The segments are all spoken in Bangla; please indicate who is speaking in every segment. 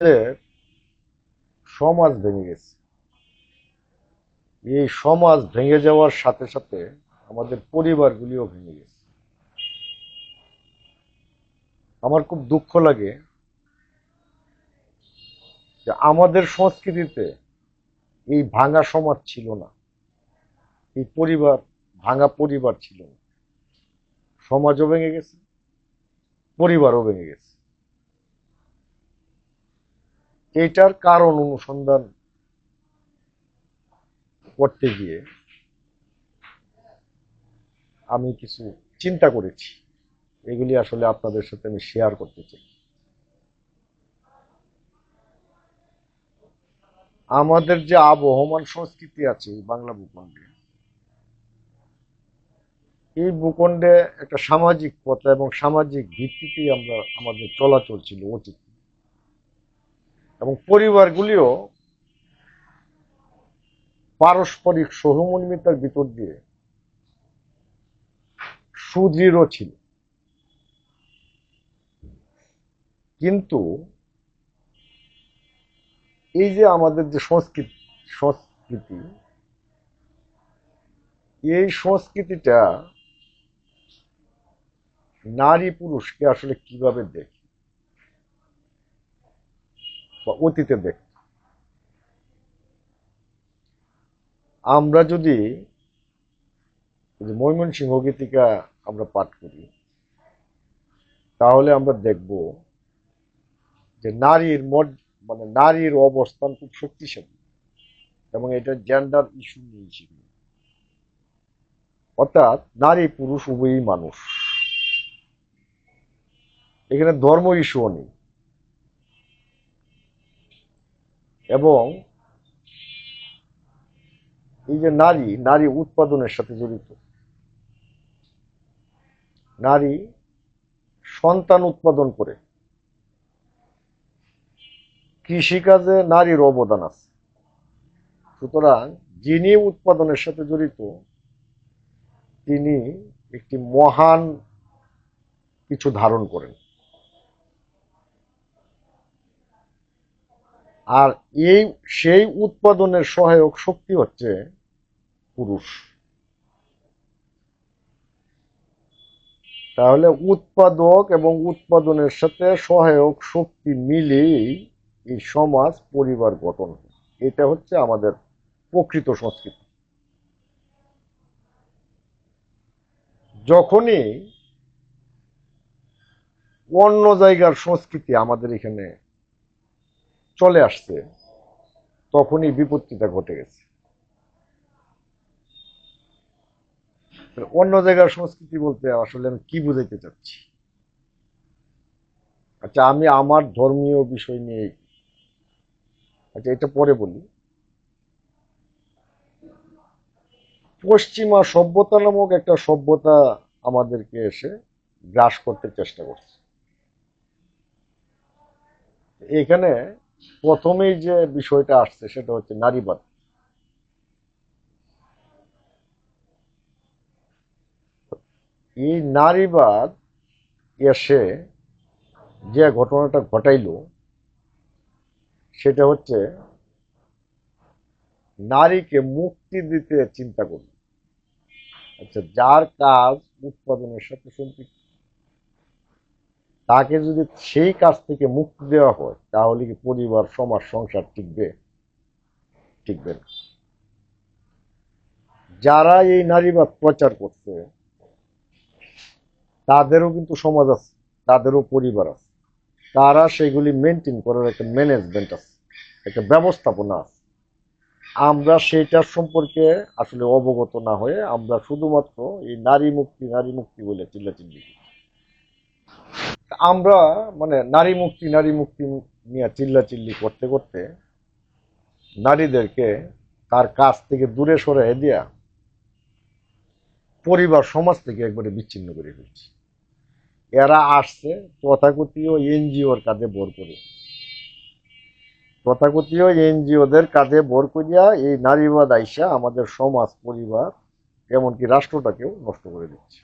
Speaker 1: আমাদের সমাজ ভেঙে গেছে। এই সমাজ ভেঙে যাওয়ার সাথে সাথে আমাদের পরিবারগুলিও ভেঙে গেছে। আমার খুব দুঃখ লাগে যে আমাদের সংস্কৃতিতে এই ভাঙা সমাজ ছিল না, এই ভাঙা পরিবার ছিল না। সমাজও ভেঙে গেছে, পরিবারও ভেঙে গেছে। এইটার কারণ অনুসন্ধান করতে গিয়ে আমি কিছু চিন্তা করেছি, এগুলি আসলে আপনাদের সাথে আমি শেয়ার করতে চাই। আমাদের যে আবহমান সংস্কৃতি আছে এই বাংলা ভূখণ্ডে, এই ভূখণ্ডে একটা সামাজিক প্রথা এবং সামাজিক ভিত্তিতেই আমরা আমাদের চলাচল ছিল অতীত, এবং পরিবারগুলিও পারস্পরিক সহমর্মিতার ভিতর দিয়ে সুদৃঢ় ছিল। কিন্তু এই যে আমাদের যে সংস্কৃতি, এই সংস্কৃতিটা নারী পুরুষকে আসলে কিভাবে দেখে বা অতীতে দেখে। আমরা যদি ময়মনসিংহ গীতিকা আমরা পাঠ করি, তাহলে আমরা দেখব যে নারীর অবস্থান খুব শক্তিশালী, এবং এটা জেন্ডার ইস্যু নিয়ে ছিল। অর্থাৎ নারী পুরুষ উভয়ই মানুষ, এখানে ধর্ম ইস্যুও নেই। এবং এই যে নারী উৎপাদনের সাথে জড়িত, নারী সন্তান উৎপাদন করে, কৃষিকাজে নারীর অবদান আছে। সুতরাং যিনি উৎপাদনের সাথে জড়িত, তিনি একটি মহান কিছু ধারণ করেন। আর সেই উৎপাদনের সহায়ক শক্তি হচ্ছে পুরুষ। তাহলে উৎপাদক এবং উৎপাদনের সাথে সহায়ক শক্তি মিলেই এই সমাজ পরিবার গঠন। এটা হচ্ছে আমাদের প্রকৃত সংস্কৃতি। যখনই অন্য জায়গার সংস্কৃতি আমাদের এখানে চলে আসছে, তখনই বিপত্তিটা ঘটে গেছে। অন্য জায়গার সংস্কৃতি বলতে আসলে আমি কি বুঝাইতে চাচ্ছি? আচ্ছা, আমি আমার ধর্মীয় বিষয় নিয়ে, আচ্ছা এটা পরে বলি। পশ্চিমা সভ্যতা নামক একটা সভ্যতা আমাদেরকে এসে গ্রাস করতে চেষ্টা করছে। এখানে প্রথমেই যে বিষয়টা আসছে সেটা হচ্ছে নারীবাদ। এই নারীবাদ এসে যে ঘটনাটা ঘটাইল, সেটা হচ্ছে নারীকে মুক্তি দিতে চিন্তা করল। আচ্ছা, যার কাজ উৎপাদনের সাথে সম্পৃক্ত, তাকে যদি সেই কাজ থেকে মুক্তি দেওয়া হয়, তাহলে কি পরিবার, সমাজ, সংসার টিকবে? টিকবে না। যারা এই নারীবাদ প্রচার করছে, তাদেরও কিন্তু সমাজ আছে, তাদেরও পরিবার আছে, তারা সেগুলি মেনটেন করার একটা ম্যানেজমেন্ট আছে, একটা ব্যবস্থাপনা আছে। আমরা সেটার সম্পর্কে আসলে অবগত না হয়ে আমরা শুধুমাত্র এই নারী মুক্তি বলে চিল্লাচিল্লি করি। আমরা নারী মুক্তি নিয়ে চিল্লাচিল্লি করতে করতে নারীদেরকে তার কাছ থেকে দূরে সরে দিয়া পরিবার সমাজ থেকে একবারে বিচ্ছিন্ন করে ফেলছি। এরা আসছে তথাকথিত এনজিওর কাজে ভর করে, তথাকথিত এনজিওদের কাজে ভর করিয়া এই নারীবাদ আইসা আমাদের সমাজ, পরিবার, এমনকি রাষ্ট্রটাকেও নষ্ট করে দিচ্ছে।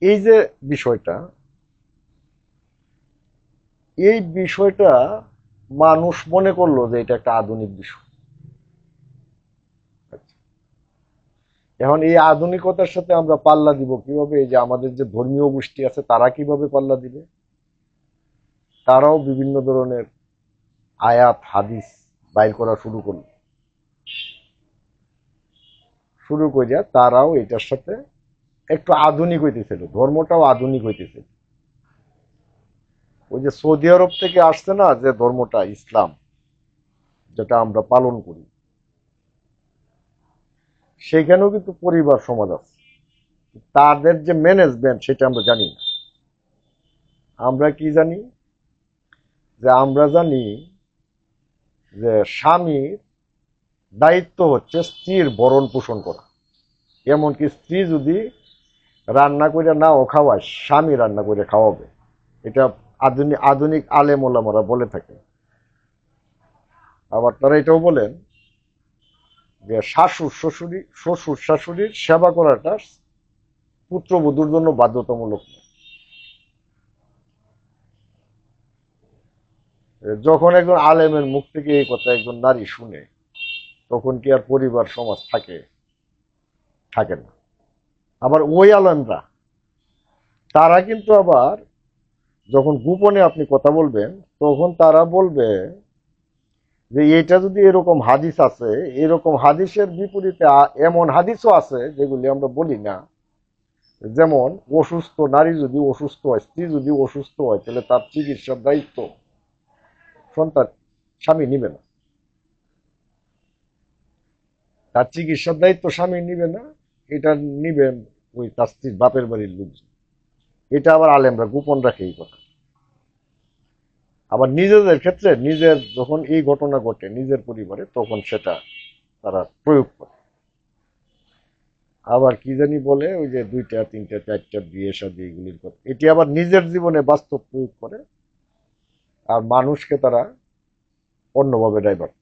Speaker 1: এই যে বিষয়টা, এই বিষয়টা মানুষ মনে করলো যে এটা একটা আধুনিক বিষয়। এখন এই আধুনিকতার সাথে আমরা পাল্লা দিব কিভাবে? এই যে আমাদের যে ধর্মীয় গোষ্ঠী আছে তারা কিভাবে পাল্লা দিবে? তারাও বিভিন্ন ধরনের আয়াত হাদিস বাইর করা শুরু করিয়া তারাও এটার সাথে একটু আধুনিক হইতেছিল, ধর্মটাও আধুনিক হইতেছিল। ওই যে সৌদি আরব থেকে আসছে না যে ধর্মটা, ইসলাম, যেটা আমরা পালন করি, সেখানেও কিন্তু পরিবার সমাজ আছে। তাদের যে ম্যানেজমেন্ট সেটা আমরা জানি না। আমরা কি জানি? যে আমরা জানি যে স্বামীর দায়িত্ব হচ্ছে স্ত্রীর ভরণ পোষণ করা। এমনকি স্ত্রী যদি রান্না করে নাও খাওয়ায়, স্বামী রান্না করে খাওয়াবে। এটা আধুনিক আধুনিক আলেম ওলামারা বলে থাকে। আবার তারা এটাও বলেন যে শ্বশুর শাশুড়ির সেবা করাটা পুত্রবধূর জন্য বাধ্যতামূলক। যখন একজন আলেমের মুখ থেকে এই কথা একজন নারী শুনে, তখন কি আর পরিবার সমাজ থাকে? থাকে না। আবার ওই আলেমরা, তারা কিন্তু আবার যখন গোপনে আপনি কথা বলবেন, তখন তারা বলবে যে এটা যদি এরকম হাদিস আছে, এরকম হাদিসের বিপরীতে এমন হাদিসও আছে যেগুলি আমরা বলি না। যেমন অসুস্থ নারী যদি অসুস্থ হয়, স্ত্রী যদি অসুস্থ হয়, তাহলে তার চিকিৎসার দায়িত্ব সন্তান স্বামী নিবে না। তার চিকিৎসার দায়িত্ব স্বামী নিবে না, এটা নিবেন ওই তার স্ত্রীর বাপের বাড়ির লোকজন। এটা আবার আলেমরা গোপন রাখে এই কথা। আবার নিজেদের ক্ষেত্রে, নিজের যখন এই ঘটনা ঘটে নিজের পরিবারে, তখন সেটা তারা প্রয়োগ করে। আবার কি জানি বলে, ওই যে 2টা 3টা 4টা বিয়ে শাদী, এগুলির কথা এটি আবার নিজের জীবনে বাস্তব প্রয়োগ করে। আর মানুষকে তারা অন্যভাবে ডাইভার্ট।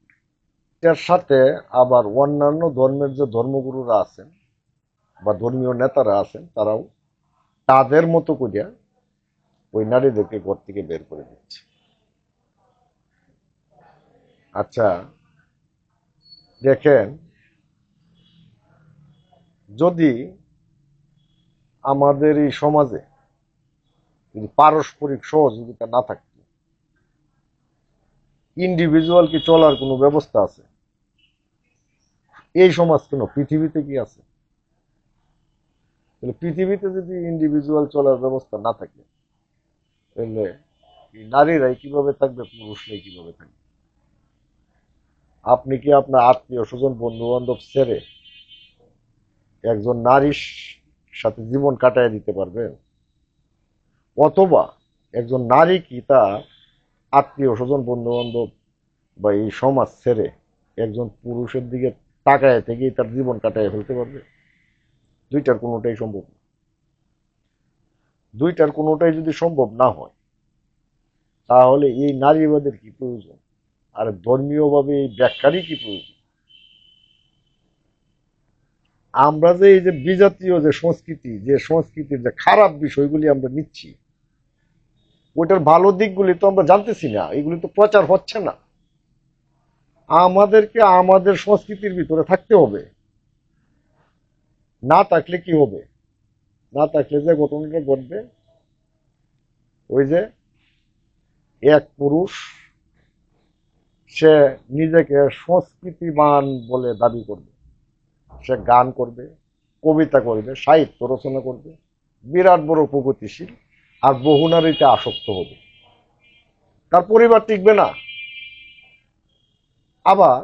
Speaker 1: এটার সাথে আবার অন্যান্য ধর্মের যে ধর্মগুরুরা আছেন বা ধর্মীয় নেতারা আছেন, তারাও তাদের মতো করিয়া ওই নারীদেরকে ঘর থেকে বের করে দিচ্ছে। আচ্ছা, দেখেন, যদি আমাদের এই সমাজে যদি পারস্পরিক সহযোগিতা না থাকতো, ইন্ডিভিজুয়াল কি চলার কোনো ব্যবস্থা আছে? এই সমাজ কেন, পৃথিবীতে কি আছে? তাহলে পৃথিবীতে যদি ইন্ডিভিজুয়াল চলার ব্যবস্থা না থাকে, তাহলে নারীরাই কিভাবে থাকবে, পুরুষরাই কিভাবে থাকবে? আপনি কি আপনার আত্মীয় স্বজন বন্ধু বান্ধব ছেড়ে একজন নারীর সাথে জীবন কাটায় দিতে পারবেন? অথবা একজন নারী কি তার আত্মীয় স্বজন বন্ধু বান্ধব বা এই সমাজ ছেড়ে একজন পুরুষের দিকে তাকায় থেকেই তার জীবন কাটায় ফেলতে পারবে? দুইটার কোনোটাই সম্ভব না। দুইটার কোনোটাই যদি সম্ভব না হয়, তাহলে এই নারীবাদের কি প্রয়োজন? আর ধর্মীয়ভাবে এই ব্যাখ্যারই কি প্রয়োজন? আমরা যে এই যে বিজাতীয় যে সংস্কৃতির যে খারাপ বিষয়গুলি আমরা নিচ্ছি, ওইটার ভালো দিকগুলি তো আমরা জানতেছি না, এগুলি তো প্রচার হচ্ছে না। আমাদেরকে আমাদের সংস্কৃতির ভিতরে থাকতে হবে। না থাকলে কি হবে? না থাকলে যে ঘটনাটা ঘটবে, ওই যে এক পুরুষ, সে নিজেকে সংস্কৃতিবান বলে দাবি করবে, সে গান করবে, কবিতা করবে, সাহিত্য রচনা করবে, বিরাট বড় প্রগতিশীল, আর বহু নারীতে আসক্ত হবে। তার পরিবার টিকবে না। আবার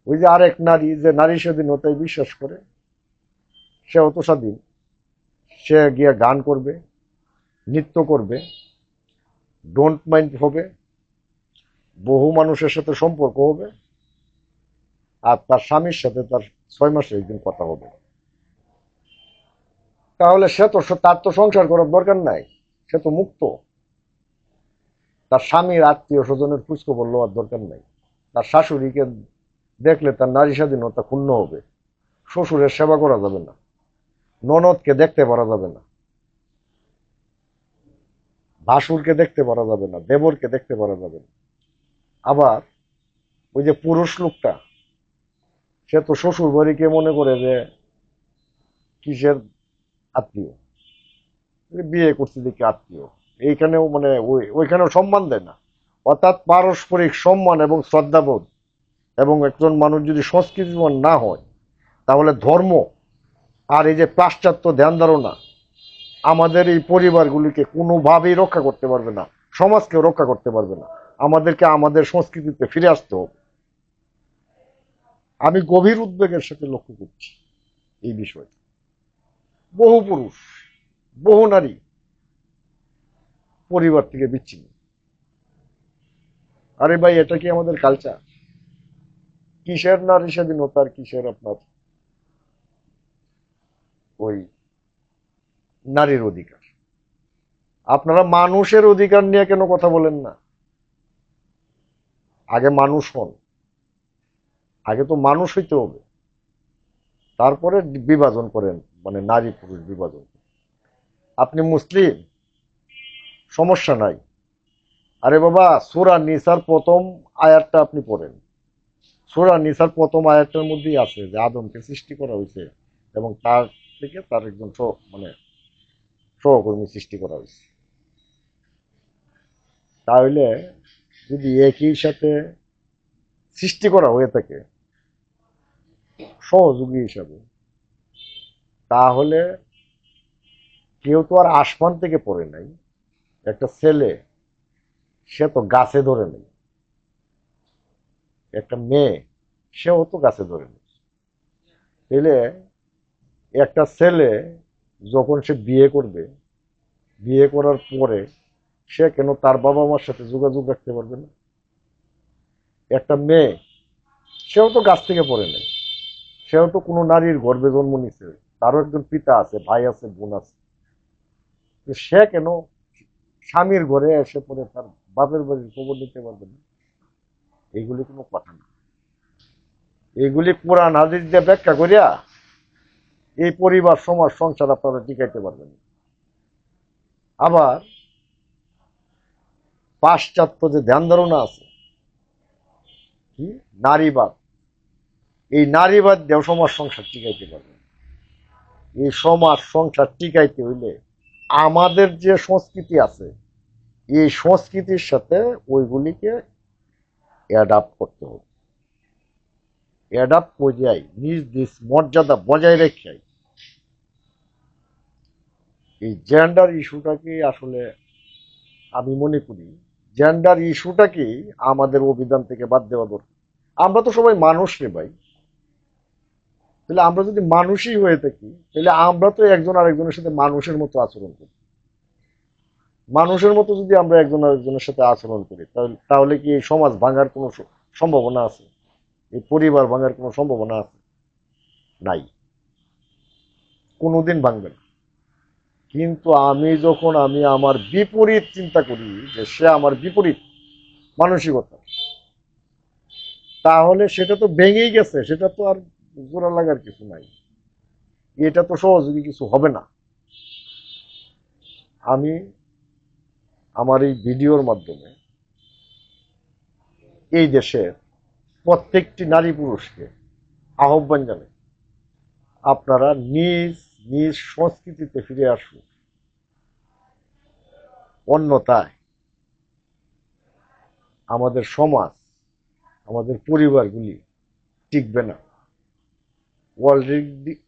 Speaker 1: ওই যে আরেক নারী, যে নারী স্বাধীনতায় বিশ্বাস করে, সে অত স্বাধীন, সে গিয়ে গান করবে, নৃত্য করবে, ডোন্ট মাইন্ড হবে, বহু মানুষের সাথে সম্পর্ক হবে, আর তার স্বামীর সাথে তার 6 মাসে একদিন কথা হবে। তাহলে তার তো সংসার করার দরকার নাই, সে তো মুক্ত। তার স্বামীর আত্মীয় স্বজনের খোঁজখবর লওয়ার দরকার নাই। তার শাশুড়িকে দেখলে তার নারী স্বাধীনতা ক্ষুণ্ণ হবে। শ্বশুরের সেবা করা যাবে না, ননদকে দেখতে পারা যাবে না, ভাসুরকে দেখতে পারা যাবে না, দেবরকে দেখতে পারা যাবে না। আবার ওই যে পুরুষ লোকটা, সে তো শ্বশুর বাড়িকে মনে করে যে কিসের আত্মীয়, বিয়ে করছে দেখি আত্মীয়, এইখানেও মানে ওইখানেও সম্মান দেয় না। অর্থাৎ পারস্পরিক সম্মান এবং শ্রদ্ধাবোধ, এবং একজন মানুষ যদি সংস্কৃতিবান না হয়, তাহলে ধর্ম আর এই যে পাশ্চাত্য ধ্যান ধারণা আমাদের এই পরিবারগুলিকে কোনোভাবেই রক্ষা করতে পারবে না, সমাজকেও রক্ষা করতে পারবে না। আমাদেরকে আমাদের সংস্কৃতিতে ফিরে আসতে হবে। আমি গভীর উদ্বেগের সাথে লক্ষ্য করছি এই বিষয়টা। বহু পুরুষ, বহু নারী পরিবার থেকে বিচ্ছিন্ন। আরে ভাই, এটা কি আমাদের কালচার? কিসের নারী স্বাধীনতার, কিসের আপনার ওই নারীর অধিকার? আপনারা মানুষের অধিকার নিয়ে কেন কথা বলেন না? আগে মানুষ হন, আগে তো মানুষ হইতে হবে, তারপরে বিভাজন করেন, মানে নারী পুরুষ বিভাজন। আপনি মুসলিম, সমস্যা নাই। আরে বাবা, সূরা নিসার প্রথম আয়াতটা আপনি পড়েন। সূরা নিসার প্রথম আয়াতটার মধ্যেই আছে যে আদমকে সৃষ্টি করা হয়েছে এবং তার থেকে তার একজন মানে সহকর্মী সৃষ্টি করা হয়েছে। তাহলে যদি একই সাথে সৃষ্টি করা হয়ে থাকে সহযোগী হিসাবে, তাহলে কেউ তো আর আসমান থেকে পড়ে নাই। একটা ছেলে, সে তো গাছে ধরে নেই। একটা মেয়ে, সেও তো গাছে ধরে নেই। তাহলে একটা ছেলে যখন সে বিয়ে করবে, বিয়ে করার পরে সে কেন তার বাবা মার সাথে যোগাযোগ রাখতে পারবে না? একটা মেয়ে, সেও তো গাছ থেকে পড়ে নেই, সেও তো কোনো নারীর গর্ভে জন্ম নিছে, তারও একজন পিতা আছে, ভাই আছে, বোন আছে। সে কেন স্বামীর ঘরে এসে পরে তার বাপের বাড়ির খবর নিতে পারবে না? এইগুলি কোনো কথা না। এইগুলি কোরআন হাদিস দিয়ে ব্যাখ্যা করিয়া এই পরিবার, সমাজ, সংসার আপনারা টিকাইতে পারবেন। আবার পাশ্চাত্য যে ধ্যান ধারণা আছে, কি নারীবাদ, এই নারীবাদ দিয়েও সমাজ সংসার টিকাইতে পারবেন। এই সমাজ সংসার টিকাইতে হইলে আমাদের যে সংস্কৃতি আছে, এই সংস্কৃতির সাথে ওইগুলিকে অ্যাডাপ্ট করতে হবে। অ্যাডাপ্ট পর্যায়ে নিজ নিজ মর্যাদা বজায় রেখে এই জেন্ডার ইস্যুটাকে আসলে আমি মনে করি জেন্ডার ইস্যুটাকেই আমাদের অভিধান থেকে বাদ দেওয়া দরকার। আমরা তো সবাই মানুষ রে ভাই। তাহলে আমরা যদি মানুষই হয়ে থাকি, তাহলে আমরা তো একজন আরেকজনের সাথে মানুষের মতো আচরণ করি। মানুষের মতো যদি আমরা একজন আরেকজনের সাথে আচরণ করি, তাহলে কি এই সমাজ ভাঙার কোনো সম্ভাবনা আছে? এই পরিবার ভাঙার কোনো সম্ভাবনা আছে? নাই, কোনোদিন ভাঙবে না। কিন্তু আমি আমার বিপরীত চিন্তা করি, যে সে আমার বিপরীত মানসিকতা, তাহলে সেটা তো ভেঙেই গেছে, সেটা তো আর জোড়া লাগার কিছু নাই। এটা তো সহযোগী কিছু হবে না। আমি আমার এই ভিডিওর মাধ্যমে এই দেশের প্রত্যেকটি নারী পুরুষকে আহ্বান জানাই, আপনারা নিজ নিজ সংস্কৃতিতে ফিরে আসুন। অন্যথায় আমাদের সমাজ, আমাদের পরিবারগুলি টিকবে না।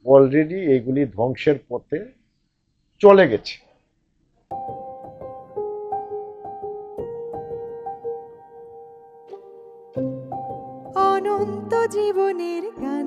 Speaker 1: অলরেডি এইগুলি ধ্বংসের পথে চলে গেছে।
Speaker 2: অনন্ত জীবনের গান